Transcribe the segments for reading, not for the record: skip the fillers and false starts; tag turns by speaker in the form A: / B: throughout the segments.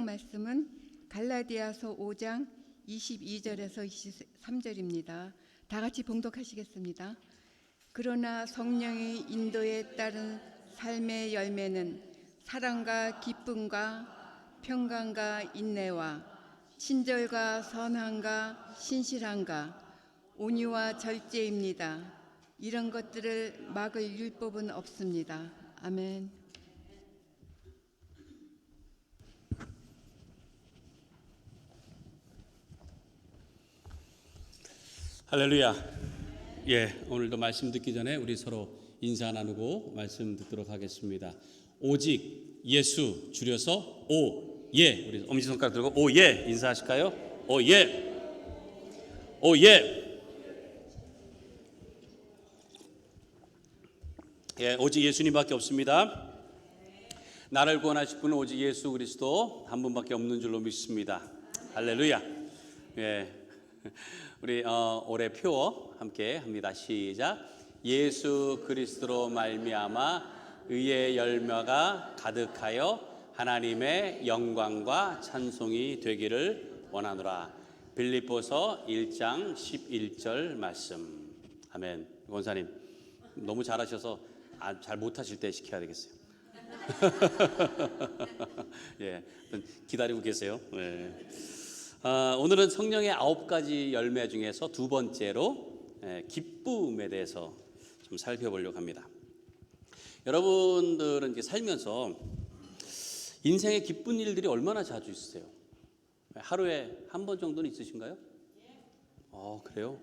A: 성경 말씀은 갈라디아서 5장 22절에서 23절입니다. 다 같이 봉독하시겠습니다. 그러나 성령의 인도에 따른 삶의 열매는 사랑과 기쁨과 평강과 인내와 친절과 선함과 신실함과 온유와 절제입니다. 이런 것들을 막을 율법은 없습니다. 아멘.
B: 할렐루야. 오늘도 말씀 듣기 전에 우리 서로 인사 나누고 말씀 듣도록 하겠습니다. 오직 예수 줄여서 오예. 우리 엄지손가락 들고 오예 인사하실까요? 오예. 오예. 오직 예수님밖에 없습니다. 나를 구원하실 분은 오직 예수 그리스도 한 분밖에 없는 줄로 믿습니다. 할렐루야. 우리 올해 표 함께 합니다. 시작. 예수 그리스도로 말미암아 의의 열매가 가득하여 하나님의 영광과 찬송이 되기를 원하노라. 빌립보서 1장 11절 말씀. 아멘. 권사님 너무 잘하셔서 잘 못하실 때 시켜야 되겠어요. 기다리고 계세요. 오늘은 성령의 9가지 열매 중에서 두 번째로 기쁨에 대해서 좀 살펴보려고 합니다. 여러분들은 이렇게 살면서 인생에 기쁜 일들이 얼마나 자주 있으세요? 하루에 한 번 정도는 있으신가요? 그래요?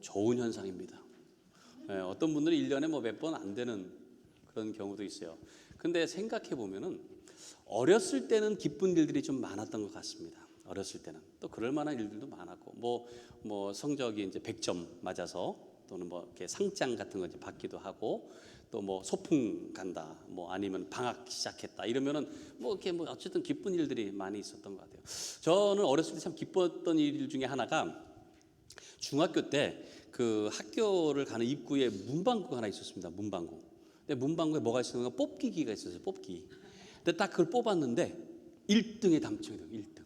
B: 좋은 현상입니다. 어떤 분들은 1년에 몇 번 안 되는 그런 경우도 있어요. 근데 생각해 보면은 어렸을 때는 기쁜 일들이 좀 많았던 것 같습니다. 어렸을 때는 또 그럴 만한 일들도 많았고 뭐 성적이 이제 100점 맞아서 또는 이렇게 상장 같은 거 이제 받기도 하고 또 소풍 간다 아니면 방학 시작했다 이러면은 이렇게 어쨌든 기쁜 일들이 많이 있었던 것 같아요. 저는 어렸을 때 참 기뻤던 일 중에 하나가 중학교 때 그 학교를 가는 입구에 문방구가 하나 있었습니다. 문방구. 근데 문방구에 뭐가 있었는가? 뽑기기가 있었어요. 뽑기. 근데 딱 그걸 뽑았는데 1등에 당첨이 돼요. 1등.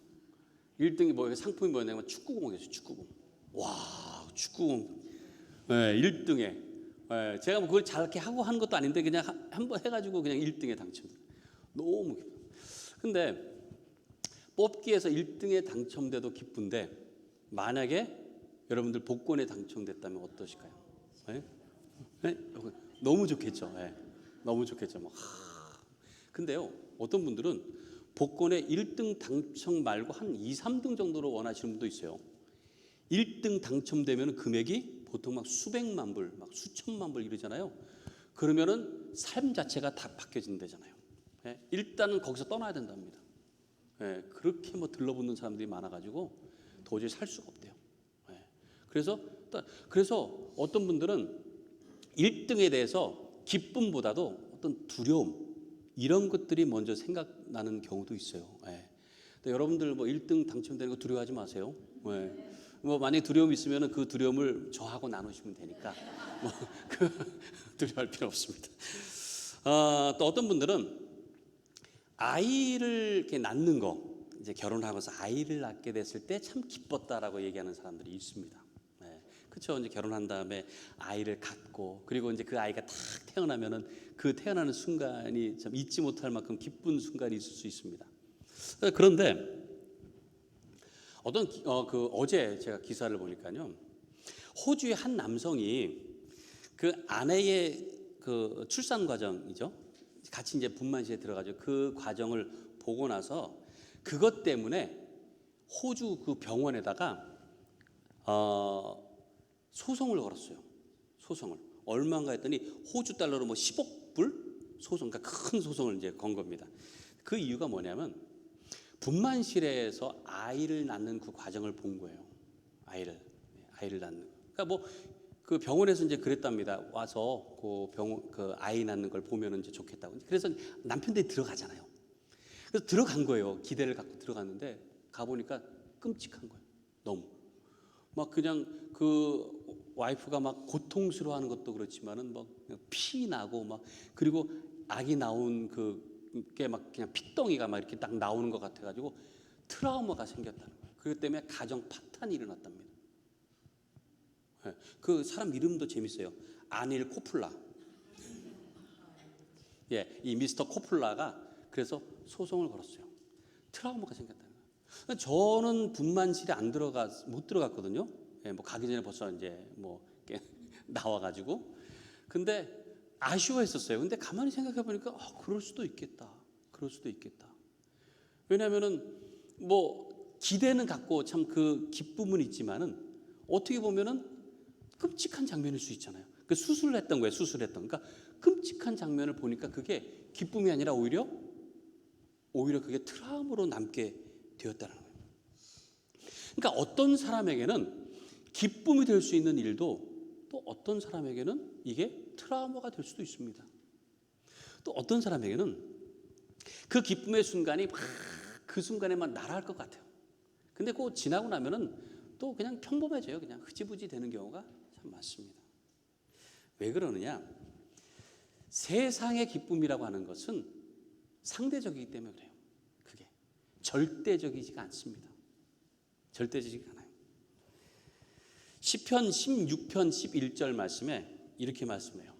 B: 1등이 상품이 뭐냐면 축구공이었어요. 축구공. 와, 축구공. 1등에. 제가 그걸 잘게 하고 하는 것도 아닌데 그냥 한번 해가지고 그냥 1등에 당첨돼요. 너무 기뻐요. 근데 뽑기에서 1등에 당첨돼도 기쁜데 만약에 여러분들 복권에 당첨됐다면 어떠실까요? 너무 좋겠죠. 너무 좋겠죠. 근데요, 어떤 분들은 복권에 1등 당첨 말고 한 2, 3등 정도로 원하시는 분도 있어요. 1등 당첨되면 금액이 보통 수백만 불, 수천만 불 이러잖아요. 그러면은 삶 자체가 다 바뀌어진다잖아요. 일단은 거기서 떠나야 된답니다. 그렇게 들러붙는 사람들이 많아가지고 도저히 살 수가 없대요. 그래서 어떤 분들은 1등에 대해서 기쁨보다도 어떤 두려움 이런 것들이 먼저 생각나는 경우도 있어요. 여러분들 1등 당첨되는 거 두려워하지 마세요. 만약에 두려움이 있으면 그 두려움을 저하고 나누시면 되니까 두려워할 필요 없습니다. 또 어떤 분들은 아이를 이렇게 낳는 거, 이제 결혼하고서 아이를 낳게 됐을 때 참 기뻤다라고 얘기하는 사람들이 있습니다. 그렇죠. 이제 결혼한 다음에 아이를 갖고 그리고 이제 그 아이가 딱 태어나면은 그 태어나는 순간이 참 잊지 못할 만큼 기쁜 순간이 있을 수 있습니다. 그런데 어제 제가 기사를 보니까요, 호주의 한 남성이 그 아내의 그 출산 과정이죠. 같이 이제 분만실에 들어가죠. 그 과정을 보고 나서 그것 때문에 호주 그 병원에다가 소송을 걸었어요. 소송을 얼마인가 했더니 호주 달러로 10억 불 소송, 그러니까 큰 소송을 이제 건 겁니다. 그 이유가 뭐냐면 분만실에서 아이를 낳는 그 과정을 본 거예요. 아이를 낳는. 그러니까 그 병원에서 이제 그랬답니다. 와서 그 아이 낳는 걸 보면은 이제 좋겠다고. 그래서 남편들이 들어가잖아요. 그래서 들어간 거예요. 기대를 갖고 들어갔는데 가보니까 끔찍한 거예요. 너무. 그냥 그 와이프가 고통스러워하는 것도 그렇지만은 피 나고 그리고 아기 나온 그 게 막 그냥 핏덩이가 막 이렇게 딱 나오는 것 같아가지고 트라우마가 생겼다는 거예요. 그것 때문에 가정 파탄이 일어났답니다. 예, 그 사람 이름도 재밌어요. 아닐 코플라. 예, 이 미스터 코플라가 그래서 소송을 걸었어요. 트라우마가 생겼다는 거예요. 저는 분만실에 못 들어갔거든요. 예, 뭐 가기 전에 벌써 이제 뭐 이렇게 나와가지고. 근데 아쉬워했었어요. 근데 가만히 생각해 보니까 그럴 수도 있겠다. 그럴 수도 있겠다. 왜냐하면은 뭐 기대는 갖고 참 그 기쁨은 있지만은 어떻게 보면은 끔찍한 장면일 수 있잖아요. 그 수술을 했던 거예요. 수술했던. 그러니까 끔찍한 장면을 보니까 그게 기쁨이 아니라 오히려 그게 트라우마로 남게 되었다는 거예요. 그러니까 어떤 사람에게는 기쁨이 될 수 있는 일도 또 어떤 사람에게는 이게 트라우마가 될 수도 있습니다. 또 어떤 사람에게는 그 기쁨의 순간이 막 그 순간에만 날아갈 것 같아요. 근데 그거 지나고 나면은 또 그냥 평범해져요. 그냥 흐지부지 되는 경우가 참 많습니다. 왜 그러느냐? 세상의 기쁨이라고 하는 것은 상대적이기 때문에 그래요. 그게 절대적이지가 않습니다. 절대적이지가 않아요. 시편 16편 11절 말씀에 이렇게 말씀해요.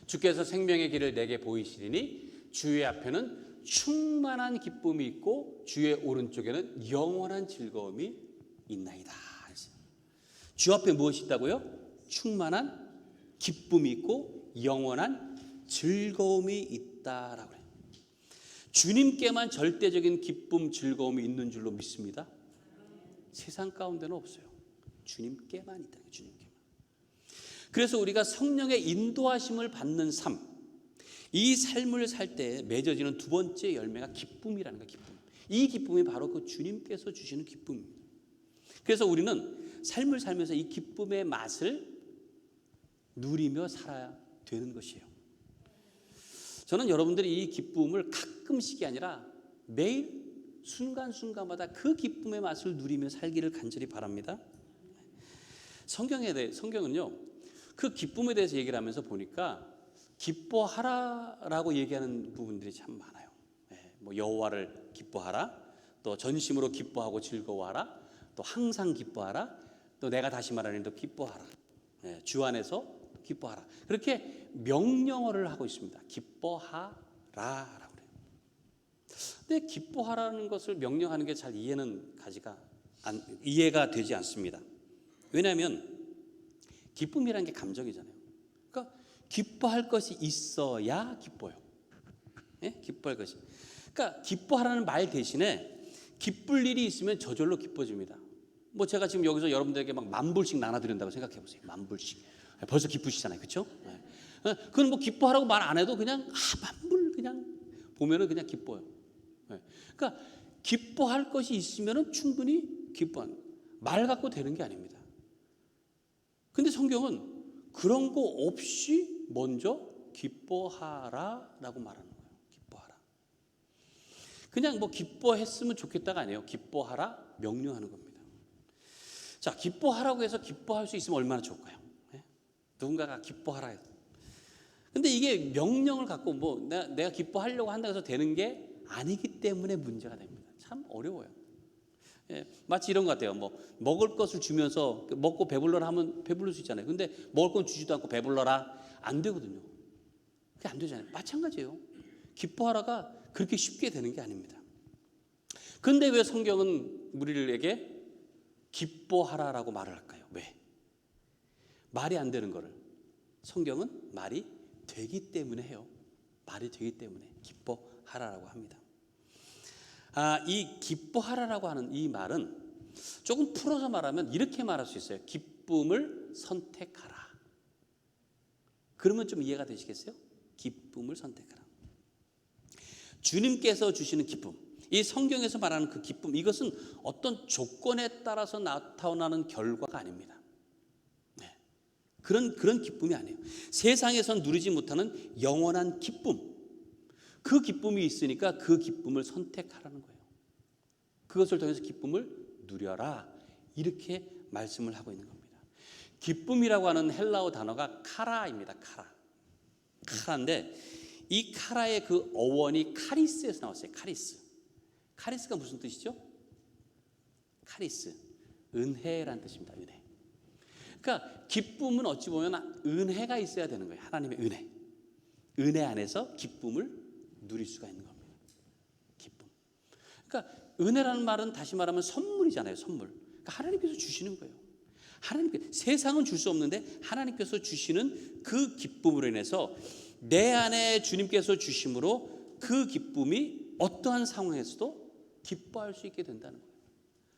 B: 주께서 생명의 길을 내게 보이시리니 주의 앞에는 충만한 기쁨이 있고 주의 오른쪽에는 영원한 즐거움이 있나이다. 주 앞에 무엇이 있다고요? 충만한 기쁨이 있고 영원한 즐거움이 있다라고 해요. 주님께만 절대적인 기쁨, 즐거움이 있는 줄로 믿습니다. 세상 가운데는 없어요. 주님께만 있다. 주님께만. 그래서 우리가 성령의 인도하심을 받는 삶, 이 삶을 살 때 맺어지는 두 번째 열매가 기쁨이라는 거예요. 기쁨. 이 기쁨이 바로 그 주님께서 주시는 기쁨입니다. 그래서 우리는 삶을 살면서 이 기쁨의 맛을 누리며 살아야 되는 것이에요. 저는 여러분들이 이 기쁨을 가끔씩이 아니라 매일 순간순간마다 그 기쁨의 맛을 누리며 살기를 간절히 바랍니다. 성경은요, 그 기쁨에 대해서 얘기를 하면서 보니까 기뻐하라라고 얘기하는 부분들이 참 많아요. 뭐 여호와를 기뻐하라, 또 전심으로 기뻐하고 즐거워하라, 또 항상 기뻐하라, 또 내가 다시 말하니 또 기뻐하라, 주 안에서 기뻐하라. 그렇게 명령어를 하고 있습니다. 기뻐하라라고 그래요. 근데 기뻐하라는 것을 명령하는 게 잘 이해가 되지 않습니다. 왜냐하면 기쁨이라는 게 감정이잖아요. 그러니까 기뻐할 것이 있어야 기뻐요. 예? 기뻐할 것이. 그러니까 기뻐하라는 말 대신에 기쁠 일이 있으면 저절로 기뻐집니다. 뭐 제가 지금 여기서 여러분들에게 막 10,000불씩 나눠드린다고 생각해 보세요. 10,000불씩. 벌써 기쁘시잖아요. 그렇죠? 그건 뭐 기뻐하라고 말 안 해도 그냥 10,000불 그냥 보면은 그냥 기뻐요. 그러니까 기뻐할 것이 있으면은 충분히 기뻐하는 거예요. 말 갖고 되는 게 아닙니다. 근데 성경은 그런 거 없이 먼저 기뻐하라라고 말하는 거예요. 기뻐하라. 그냥 뭐 기뻐했으면 좋겠다가 아니에요. 기뻐하라 명령하는 겁니다. 자, 기뻐하라고 해서 기뻐할 수 있으면 얼마나 좋을까요? 누군가가 기뻐하라 해서. 근데 이게 명령을 갖고 뭐 내가 기뻐하려고 한다고 해서 되는 게 아니기 때문에 문제가 됩니다. 참 어려워요. 마치 이런 것 같아요. 뭐 먹을 것을 주면서 먹고 배불러라 하면 배부를 수 있잖아요. 근데 먹을 건 주지도 않고 배불러라 안 되거든요. 그게 안 되잖아요. 마찬가지예요. 기뻐하라가 그렇게 쉽게 되는 게 아닙니다. 근데 왜 성경은 우리에게 기뻐하라라고 말을 할까요? 왜? 말이 안 되는 거를 성경은 말이 되기 때문에 해요. 말이 되기 때문에 기뻐하라라고 합니다. 이 기뻐하라라고 하는 이 말은 조금 풀어서 말하면 이렇게 말할 수 있어요. 기쁨을 선택하라. 그러면 좀 이해가 되시겠어요? 기쁨을 선택하라. 주님께서 주시는 기쁨, 이 성경에서 말하는 그 기쁨, 이것은 어떤 조건에 따라서 나타나는 결과가 아닙니다. 그런 기쁨이 아니에요. 세상에선 누리지 못하는 영원한 기쁨, 그 기쁨이 있으니까 그 기쁨을 선택하라는 거예요. 그것을 통해서 기쁨을 누려라, 이렇게 말씀을 하고 있는 겁니다. 기쁨이라고 하는 헬라어 단어가 카라입니다. 카라인데 이 카라의 그 어원이 카리스에서 나왔어요. 카리스. 카리스가 무슨 뜻이죠? 카리스, 은혜라는 뜻입니다. 은혜. 그러니까 기쁨은 어찌 보면 은혜가 있어야 되는 거예요. 하나님의 은혜. 은혜 안에서 기쁨을 누릴 수가 있는 겁니다. 기쁨. 그러니까 은혜라는 말은 다시 말하면 선물이잖아요. 선물. 그러니까 하나님께서 주시는 거예요. 하나님께 세상은 줄 수 없는데 하나님께서 주시는 그 기쁨으로 인해서 내 안에 주님께서 주심으로 그 기쁨이 어떠한 상황에서도 기뻐할 수 있게 된다는 거예요.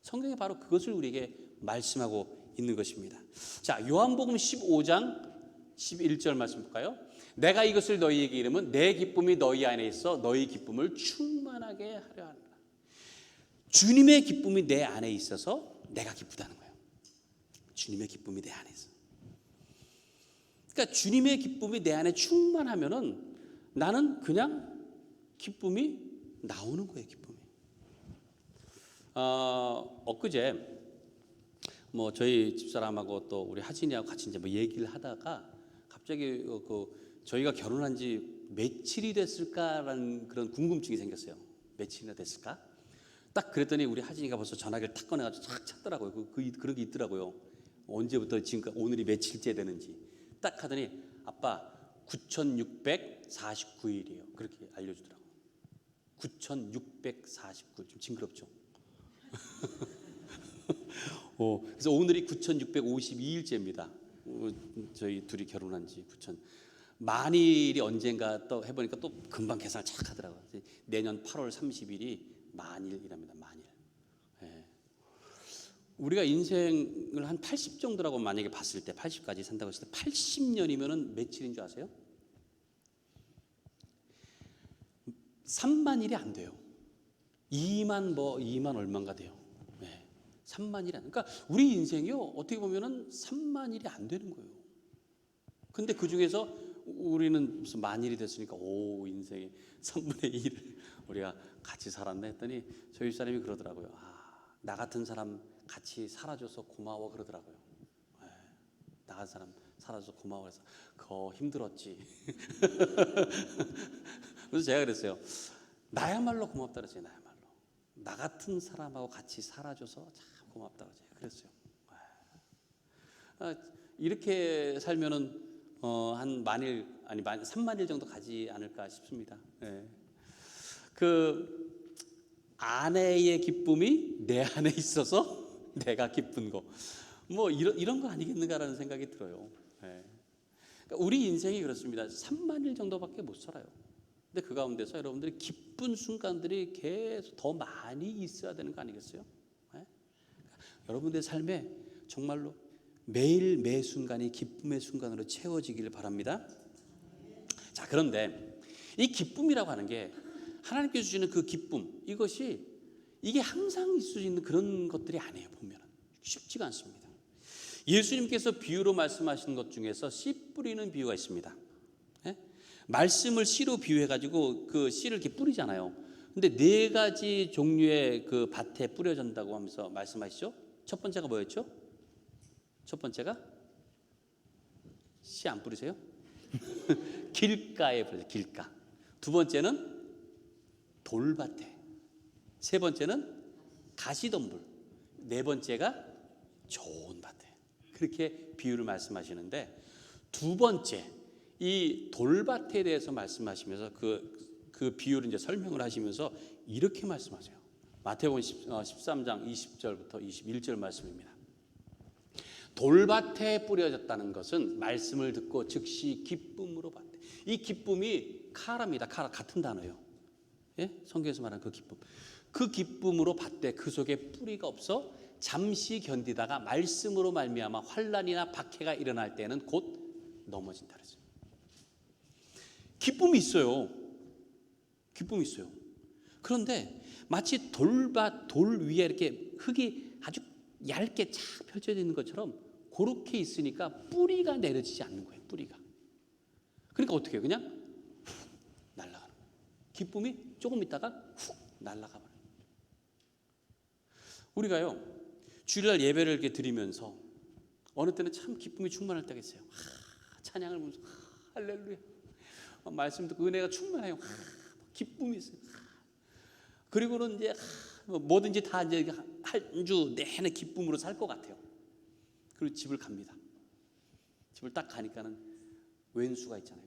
B: 성경이 바로 그것을 우리에게 말씀하고 있는 것입니다. 자, 요한복음 15장 11절 말씀 볼까요? 내가 이것을 너희에게 이르면 내 기쁨이 너희 안에 있어 너희 기쁨을 충만하게 하려 하노라. 주님의 기쁨이 내 안에 있어서 내가 기쁘다는 거예요. 주님의 기쁨이 내 안에 있어. 그러니까 주님의 기쁨이 내 안에 충만하면은 나는 그냥 기쁨이 나오는 거예요. 기쁨이. 엊그제 뭐 저희 집사람하고 또 우리 하진이하고 같이 이제 뭐 얘기를 하다가 갑자기 저희가 결혼한 지 며칠이 됐을까라는 그런 궁금증이 생겼어요. 며칠이나 됐을까? 딱 그랬더니 우리 하진이가 벌써 전화기를 탁 꺼내가지고 착 찾더라고요. 그런 게 있더라고요. 언제부터 지금까지 오늘이 며칠째 되는지 딱 하더니 아빠 9,649일이에요. 그렇게 알려주더라고요. 9,649일. 좀 징그럽죠? 그래서 오늘이 9,652일째입니다. 저희 둘이 결혼한 지 9,000 만일이 언젠가 또 해보니까 또 금방 계산을 착 하더라고요. 내년 8월 30일이 만일이랍니다. 만일. 예. 우리가 인생을 한 80 정도라고 만약에 봤을 때 80까지 산다고 했을 때 80년이면은 며칠인 줄 아세요? 3만 일이 안 돼요. 2만 얼마인가 돼요. 네. 3만 일이 안. 그러니까 우리 인생이요 어떻게 보면은 3만 일이 안 되는 거예요. 근데 그 중에서 우리는 무슨 만일이 됐으니까 인생의 3분의 1을 우리가 같이 살았네 했더니 저희 사람이 그러더라고요. 나 같은 사람 같이 살아줘서 고마워 그러더라고요. 네. 나 같은 사람 살아줘서 고마워 해서 그거 힘들었지. 그래서 제가 그랬어요. 나야말로 고맙다 그랬어요. 나야말로. 나 같은 사람하고 같이 살아줘서 참 고맙다고 제가 그랬어요. 이렇게 살면은 한 만일 아니 3만 일 정도 가지 않을까 싶습니다. 네. 그 아내의 기쁨이 내 안에 있어서 내가 기쁜 거, 뭐 이런 거 아니겠는가라는 생각이 들어요. 네. 그러니까 우리 인생이 그렇습니다. 3만 일 정도밖에 못 살아요. 근데 그 가운데서 여러분들이 기쁜 순간들이 계속 더 많이 있어야 되는 거 아니겠어요? 네? 여러분들의 삶에 정말로 매일 매 순간이 기쁨의 순간으로 채워지기를 바랍니다. 자, 그런데 이 기쁨이라고 하는 게 하나님께서 주시는 그 기쁨, 이게 항상 있을 수 있는 그런 것들이 아니에요. 보면 쉽지가 않습니다. 예수님께서 비유로 말씀하신 것 중에서 씨 뿌리는 비유가 있습니다. 네? 말씀을 씨로 비유해가지고 그 씨를 이렇게 뿌리잖아요. 근데 4가지 종류의 그 밭에 뿌려진다고 하면서 말씀하시죠. 첫 번째가 뭐였죠? 첫 번째가 씨 안 뿌리세요? 길가에 뿌리세요. 길가. 두 번째는 돌밭에. 세 번째는 가시덤불. 네 번째가 좋은 밭에. 그렇게 비유를 말씀하시는데 두 번째 이 돌밭에 대해서 말씀하시면서 그 비유를 이제 설명을 하시면서 이렇게 말씀하세요. 마태복음 13장 20절부터 21절 말씀입니다. 돌밭에 뿌려졌다는 것은 말씀을 듣고 즉시 기쁨으로 받대. 이 기쁨이 카라입니다. 카라 같은 단어예요. 예? 성경에서 말하는 그 기쁨. 그 기쁨으로 받되 그 속에 뿌리가 없어 잠시 견디다가 말씀으로 말미암아 환난이나 박해가 일어날 때는 곧 넘어진다 그랬어요. 기쁨이 있어요. 기쁨이 있어요. 그런데 마치 돌 위에 이렇게 흙이 아주 얇게 착 펼쳐져 있는 것처럼 그렇게 있으니까 뿌리가 내려지지 않는 거예요. 뿌리가. 그러니까 어떻게 해요? 그냥 훅 날아가는 거예요. 기쁨이 조금 있다가 훅 날아가 버려요. 우리가요 주일날 예배를 이렇게 드리면서 어느 때는 참 기쁨이 충만할 때가 있어요. 찬양을 보면서 할렐루야. 말씀 듣고 은혜가 충만해요. 기쁨이 있어요. 그리고는 이제 뭐든지 다 이제 한 주 내내 기쁨으로 살 것 같아요. 그리고 집을 갑니다. 집을 딱 가니까는 왼수가 있잖아요.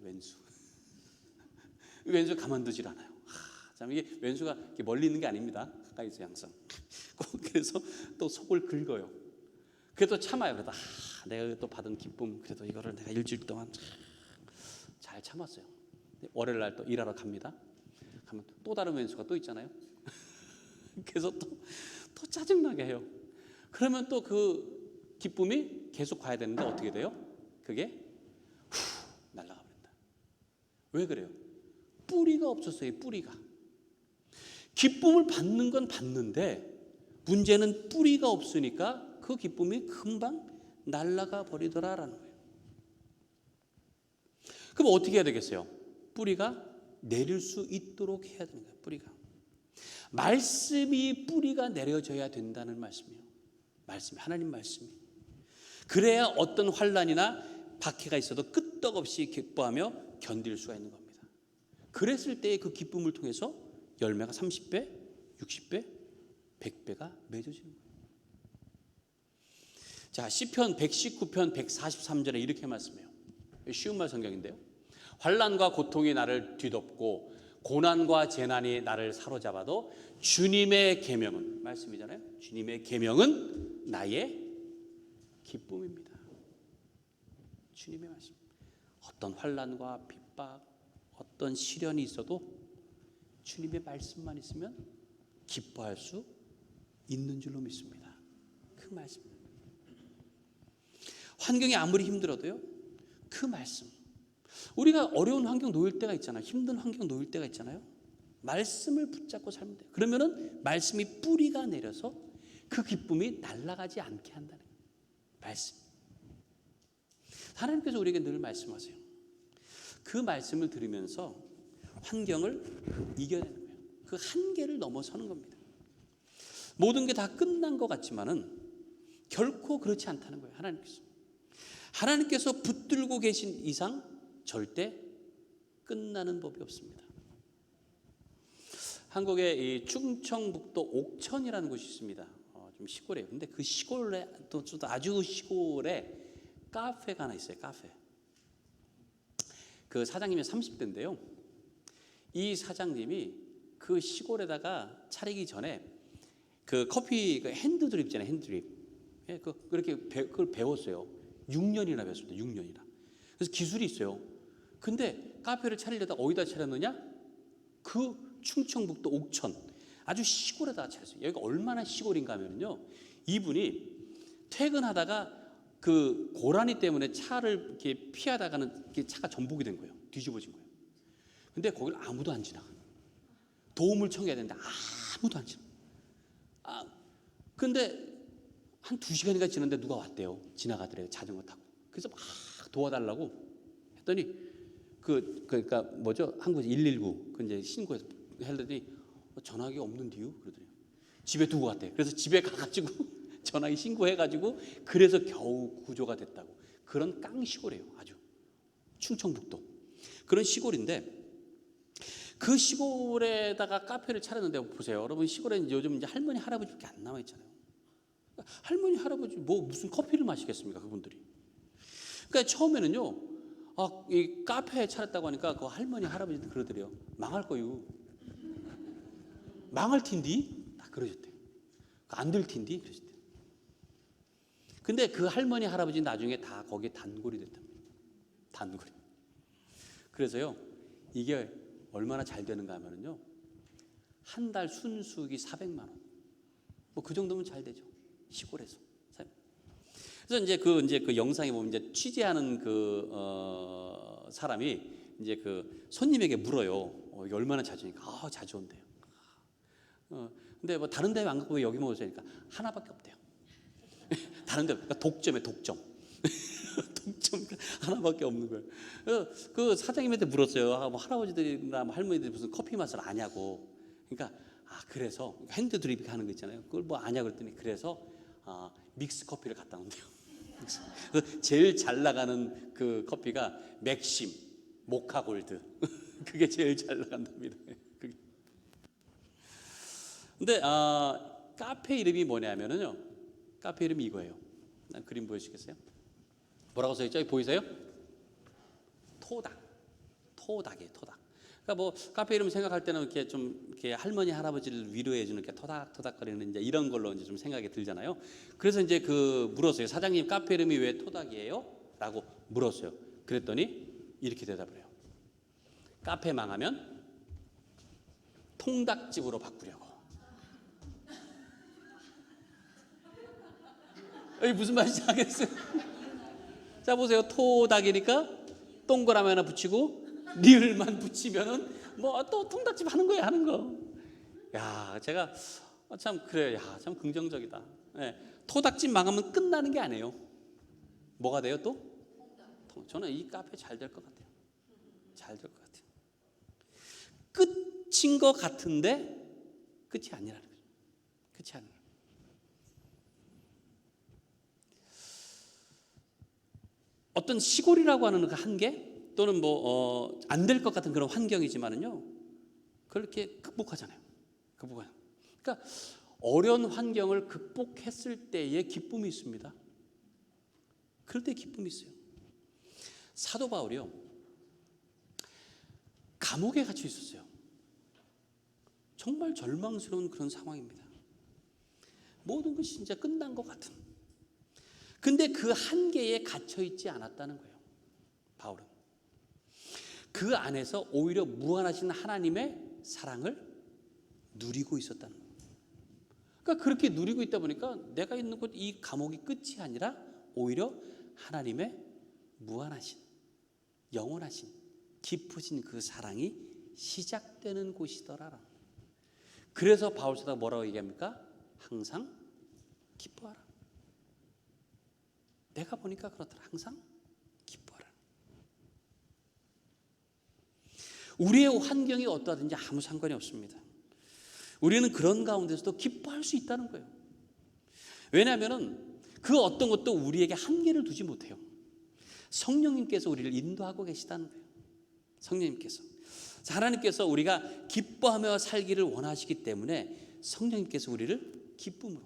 B: 왼수 가만두질 않아요. 참 이게 왼수가 이렇게 멀리 있는 게 아닙니다. 가까이 있어요 항상. 꼭 그래서 또 속을 긁어요. 그래도 참아요. 그래도 내가 또 받은 기쁨, 그래도 이거를 내가 일주일 동안 잘 참았어요. 월요일 날 또 일하러 갑니다. 가면 또 다른 왼수가 또 있잖아요. 그래서 또 짜증나게 해요. 그러면 또 그 기쁨이 계속 가야 되는데 어떻게 돼요? 그게 날아가 버린다. 왜 그래요? 뿌리가 없었어요. 뿌리가. 기쁨을 받는 건 받는데 문제는 뿌리가 없으니까 그 기쁨이 금방 날아가 버리더라라는 거예요. 그럼 어떻게 해야 되겠어요? 뿌리가 내릴 수 있도록 해야 되는 거예요. 뿌리가. 말씀이 뿌리가 내려져야 된다는 말씀이에요. 말씀이, 하나님 말씀이. 그래야 어떤 환난이나 박해가 있어도 끄떡없이 기뻐하며 견딜 수가 있는 겁니다. 그랬을 때의 그 기쁨을 통해서 열매가 30배, 60배, 100배가 맺어지는 거예요. 자, 시편 119편 143절에 이렇게 말씀해요. 쉬운 말 성경인데요. 환난과 고통이 나를 뒤덮고 고난과 재난이 나를 사로잡아도 주님의 계명은, 말씀이잖아요. 주님의 계명은 나의 기쁨입니다. 주님의 말씀. 어떤 환난과 핍박, 어떤 시련이 있어도 주님의 말씀만 있으면 기뻐할 수 있는 줄로 믿습니다. 그 말씀. 환경이 아무리 힘들어도요, 그 말씀. 우리가 어려운 환경 놓일 때가 있잖아요. 힘든 환경 놓일 때가 있잖아요. 말씀을 붙잡고 살면 돼요. 그러면은 말씀이 뿌리가 내려서 그 기쁨이 날아가지 않게 한다는 거예요. 말씀. 하나님께서 우리에게 늘 말씀하세요. 그 말씀을 들으면서 환경을 이겨내는 거예요. 그 한계를 넘어서는 겁니다. 모든 게 다 끝난 것 같지만은 결코 그렇지 않다는 거예요. 하나님께서 붙들고 계신 이상 절대 끝나는 법이 없습니다. 한국에 이 충청북도 옥천이라는 곳이 있습니다. 좀 시골이에요. 근데 그 시골에 또 아주 시골에 카페가 하나 있어요. 카페. 그 사장님이 30대인데요. 이 사장님이 그 시골에다가 차리기 전에 그 커피 그 핸드드립 있잖아요. 핸드드립. 예, 그렇게 그걸 배웠어요. 6년이나 배웠습니다. 6년이나. 그래서 기술이 있어요. 근데 카페를 차리려다 어디다 차렸느냐? 그 충청북도 옥천 아주 시골에다 차렸어요. 여기가 얼마나 시골인가 하면요, 이분이 퇴근하다가 그 고라니 때문에 차를 이렇게 피하다가는 차가 전복이 된 거예요. 뒤집어진 거예요. 근데 거기를 아무도 안 지나가. 도움을 청해야 되는데 아무도 안 지나가. 근데 한 2시간인가 지났는데 누가 왔대요. 지나가더래요. 자전거 타고. 그래서 막 도와달라고 했더니 그러니까 뭐죠? 한국에서 119 그 이제 신고해서 했더니 전화기 없는데요. 그러더래요. 집에 두고 갔대요. 그래서 집에 가가지고 전화기 신고해가지고 그래서 겨우 구조가 됐다고. 그런 깡시골이에요. 아주 충청북도 그런 시골인데 그 시골에다가 카페를 차렸는데 보세요. 여러분 시골에는 요즘 이제 할머니 할아버지밖에 안 남아 있잖아요. 할머니 할아버지 뭐 무슨 커피를 마시겠습니까? 그분들이. 그러니까 처음에는요, 이 카페에 차렸다고 하니까 그 할머니 할아버지도 그러더래요. 망할 거요. 망할 텐디? 다 그러셨대요. 안 될 텐디? 그러셨대요. 근데 그 할머니 할아버지 나중에 다 거기에 단골이 됐답니다. 단골이. 그래서요, 이게 얼마나 잘 되는가 하면요, 한 달 순수익이 400만 원. 뭐 그 정도면 잘 되죠. 시골에서. 그래서 이제 그 영상에 보면 이제 취재하는 사람이 이제 그 손님에게 물어요. 이게 얼마나 자주 오니까 자주 온대요. 근데 뭐 다른 데 안 갖고 왜 여기 먹으니까 하나밖에 없대요. 다른 데 그러니까 독점에 독점. 독점 하나밖에 없는 거예요. 그래서 그 사장님한테 물었어요. 뭐 할아버지들이나 뭐 할머니들이 무슨 커피 맛을 아냐고. 그러니까 그래서 핸드 드립 하는 거 있잖아요. 그걸 뭐 아냐 그랬더니 그래서 믹스 커피를 갖다 놓는데요. 그래서 제일 잘 나가는 그 커피가 맥심, 모카골드. 그게 제일 잘 나간답니다. 근데 카페 이름이 뭐냐면요, 카페 이름이 이거예요. 그림 보여주시겠어요? 뭐라고 써있죠? 여기 보이세요? 토닥. 토닥이에요, 토닥. 그러니까 뭐 카페 이름 생각할 때는 이렇게 좀 이렇게 할머니 할아버지를 위로해 주는 이렇게 토닥토닥거리는 이제 이런 걸로 이제 좀 생각이 들잖아요. 그래서 이제 물었어요. 사장님, 카페 이름이 왜 토닥이에요? 라고 물었어요. 그랬더니 이렇게 대답을 해요. 카페 망하면 통닭집으로 바꾸려고. 여기 무슨 말인지 알겠어요? 자, 보세요. 토닥이니까 동그라미 하나 붙이고 리을만 붙이면은 뭐 또 통닭집 하는 거예요, 하는 거. 야, 제가 참 그래요. 야, 참 긍정적이다. 네, 토닭집 망하면 끝나는 게 아니에요. 뭐가 돼요 또? 저는 이 카페 잘 될 것 같아요. 잘 될 것 같아요. 끝인 것 같은데 끝이 아니라는 거죠. 끝이 아니라. 어떤 시골이라고 하는 그 한계 또는 뭐 안 될 것 같은 그런 환경이지만은요, 그렇게 극복하잖아요. 극복하잖아요. 그러니까 어려운 환경을 극복했을 때의 기쁨이 있습니다. 그럴 때 기쁨이 있어요. 사도 바울이요, 감옥에 갇혀 있었어요. 정말 절망스러운 그런 상황입니다. 모든 것이 진짜 끝난 것 같은. 근데 그 한계에 갇혀 있지 않았다는 거예요, 바울은. 그 안에서 오히려 무한하신 하나님의 사랑을 누리고 있었다는 거예요. 그러니까 그렇게 누리고 있다 보니까 내가 있는 곳 이 감옥이 끝이 아니라 오히려 하나님의 무한하신, 영원하신, 깊으신 그 사랑이 시작되는 곳이더라. 그래서 바울 사도가 뭐라고 얘기합니까? 항상 기뻐하라. 내가 보니까 그렇더라. 항상 기뻐하라. 우리의 환경이 어떠하든지 아무 상관이 없습니다. 우리는 그런 가운데서도 기뻐할 수 있다는 거예요. 왜냐하면 그 어떤 것도 우리에게 한계를 두지 못해요. 성령님께서 우리를 인도하고 계시다는 거예요. 성령님께서. 하나님께서 우리가 기뻐하며 살기를 원하시기 때문에 성령님께서 우리를 기쁨으로,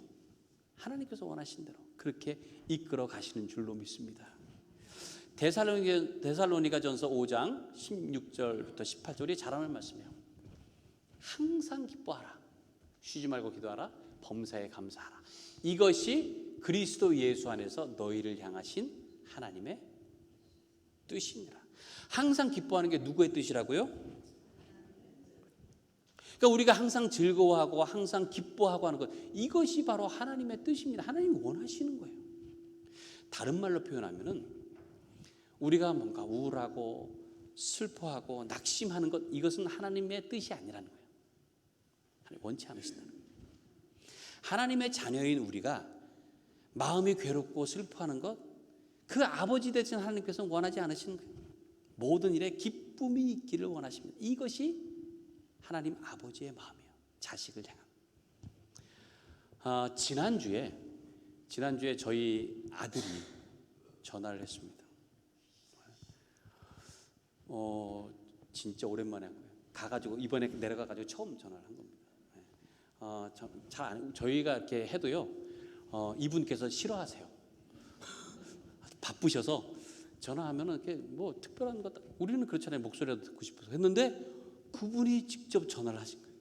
B: 하나님께서 원하신 대로 그렇게 이끌어 가시는 줄로 믿습니다. 데살로니가전서 5장 16절부터 18절이 잘하는 말씀이에요. 항상 기뻐하라. 쉬지 말고 기도하라. 범사에 감사하라. 이것이 그리스도 예수 안에서 너희를 향하신 하나님의 뜻입니다. 항상 기뻐하는 게 누구의 뜻이라고요? 그러니까 우리가 항상 즐거워하고 항상 기뻐하고 하는 것, 이것이 바로 하나님의 뜻입니다. 하나님이 원하시는 거예요. 다른 말로 표현하면은 우리가 뭔가 우울하고 슬퍼하고 낙심하는 것, 이것은 하나님의 뜻이 아니라는 거예요. 하나님 원치 않으신다는 거예요. 하나님의 자녀인 우리가 마음이 괴롭고 슬퍼하는 것, 그 아버지 되신 하나님께서는 원하지 않으시는 거예요. 모든 일에 기쁨이 있기를 원하십니다. 이것이 하나님 아버지의 마음이에요. 자식을 향한. 지난주에 저희 아들이 전화를 했습니다. 진짜 오랜만에 한 거예요. 가가지고 이번에 내려가가지고 처음 전화를 한 겁니다. 저희가 이렇게 해도요, 이분께서 싫어하세요. 바쁘셔서 전화하면은 이렇게 뭐 특별한 것, 우리는 그렇잖아요. 목소리라도 듣고 싶어서 했는데 그분이 직접 전화를 하신 거예요.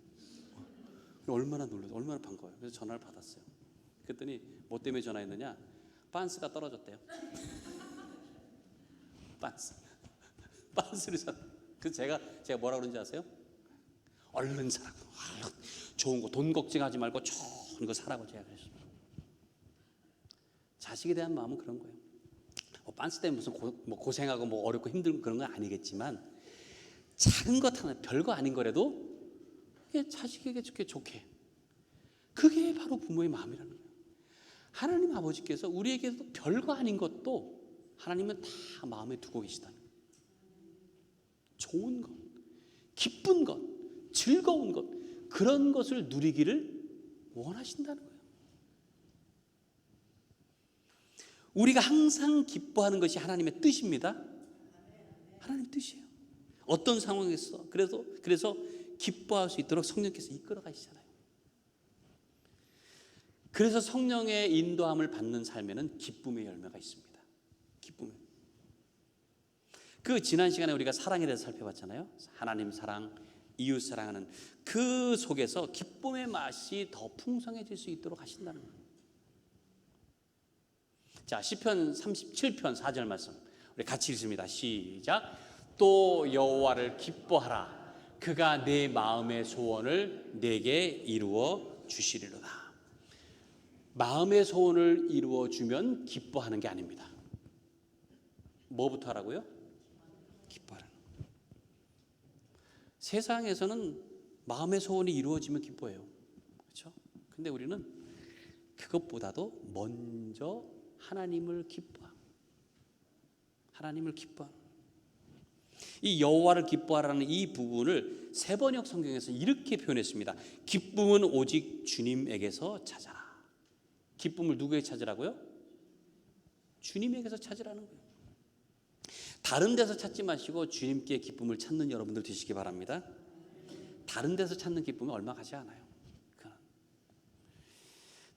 B: 얼마나 놀라서, 얼마나 반가워요. 그래서 전화를 받았어요. 그랬더니 뭐 때문에 전화했느냐? 빤스가 떨어졌대요. 빤스를 사. 그래서 제가 뭐라 그런지 아세요? 얼른 사라고. 얼른 좋은 거, 돈 걱정하지 말고 좋은 거 사라고 제가 그랬어요. 자식에 대한 마음은 그런 거예요. 빤스 때문에 무슨 고생하고 뭐 어렵고 힘들고 그런 건 아니겠지만, 작은 것 하나, 별거 아닌 거라도 자식에게 좋게, 그게 바로 부모의 마음이라는 거예요. 하나님 아버지께서 우리에게도 별거 아닌 것도 하나님은 다 마음에 두고 계시다는 거예요. 좋은 것, 기쁜 것, 즐거운 것, 그런 것을 누리기를 원하신다는 거예요. 우리가 항상 기뻐하는 것이 하나님의 뜻입니다. 하나님의 뜻이에요. 어떤 상황에서 그래서 기뻐할 수 있도록 성령께서 이끌어 가시잖아요. 그래서 성령의 인도함을 받는 삶에는 기쁨의 열매가 있습니다. 기쁨. 그 지난 시간에 우리가 사랑에 대해서 살펴봤잖아요. 하나님 사랑, 이웃 사랑하는 그 속에서 기쁨의 맛이 더 풍성해질 수 있도록 하신다는 거예요. 자, 시편 37편 4절 말씀 우리 같이 읽습니다. 시작. 또 여호와를 기뻐하라. 그가 내 마음의 소원을 내게 이루어 주시리로다. 마음의 소원을 이루어 주면 기뻐하는 게 아닙니다. 뭐부터 하라고요? 기뻐하라는. 세상에서는 마음의 소원이 이루어지면 기뻐해요. 그렇죠? 근데 우리는 그것보다도 먼저 하나님을 기뻐하는. 이 여호와를 기뻐하라는 이 부분을 세번역 성경에서 이렇게 표현했습니다. 기쁨은 오직 주님에게서 찾아라. 기쁨을 누구에게 찾으라고요? 주님에게서 찾으라는 거예요. 다른 데서 찾지 마시고 주님께 기쁨을 찾는 여러분들 되시기 바랍니다. 다른 데서 찾는 기쁨은 얼마 가지 않아요.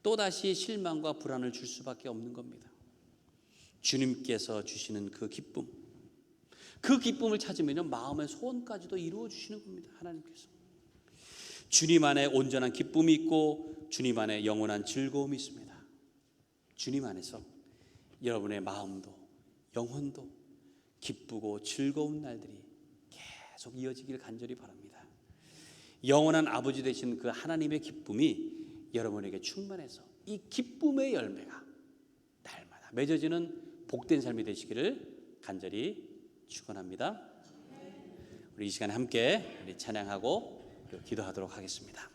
B: 또다시 실망과 불안을 줄 수밖에 없는 겁니다. 주님께서 주시는 그 기쁨을 찾으면 마음의 소원까지도 이루어 주시는 겁니다. 하나님께서. 주님 안에 온전한 기쁨이 있고 주님 안에 영원한 즐거움이 있습니다. 주님 안에서 여러분의 마음도 영혼도 기쁘고 즐거운 날들이 계속 이어지길 간절히 바랍니다. 영원한 아버지 되신 그 하나님의 기쁨이 여러분에게 충만해서 이 기쁨의 열매가 날마다 맺어지는 복된 삶이 되시기를 간절히 축원합니다. 우리 이 시간에 함께 우리 찬양하고 기도하도록 하겠습니다.